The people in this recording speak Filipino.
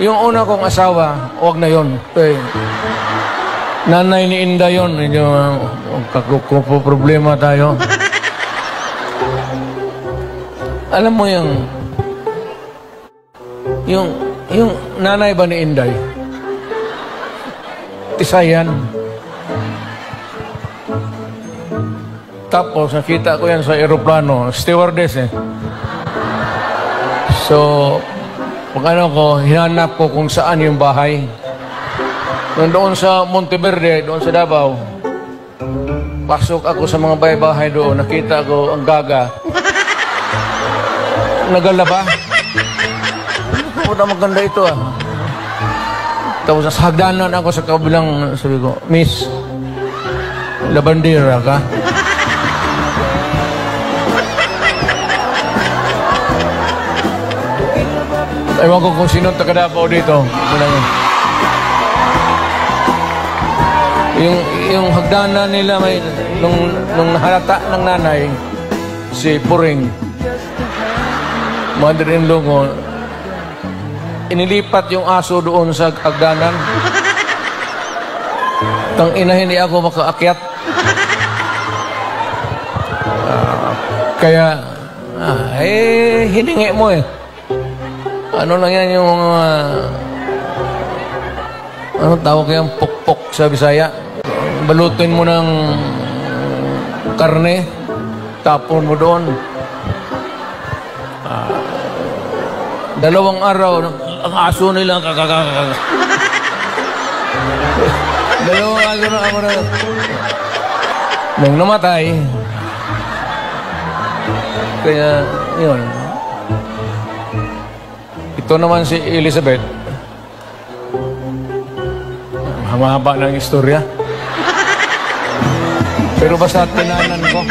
Yung una kong asawa, wag na yon. Nanay ni Inda yun. Medyo problema tayo. Alam mo yung nanay ba ni Inday? Tisayan. Tapos nakita ko yan sa aeroplano, stewardess eh. So, pag ano ko, hinanap ko kung saan yung bahay. Doon sa Monteverde, doon sa Davao. Pasok ako sa mga bahay-bahay doon, nakita ko ang gaga. Nagalaba. Puta, maganda ito ah. Tapos sa hagdanan ako sa kabilang, sabi ko, Miss, labandera ka? Ewan ko kung sino taga-Davao dito. Yung hagdanan nila, may, nung halata ng nanay, si Puring, mother-in-law ko, inilipat yung aso doon sa hagdanan. Tang ina, hindi ako makaakyat. Kaya, hiningi mo eh. Ano lang yan yung ano tawag yung pokpok sa Bisaya? Balutin mo ng karne, tapon mo doon. 2 araw, ang aso nila kakakakak. 2 araw na ako na. Nung namatay, kaya yun. Ito naman si Elizabeth. Mahaba ng istorya. Pero basta tinanan ko.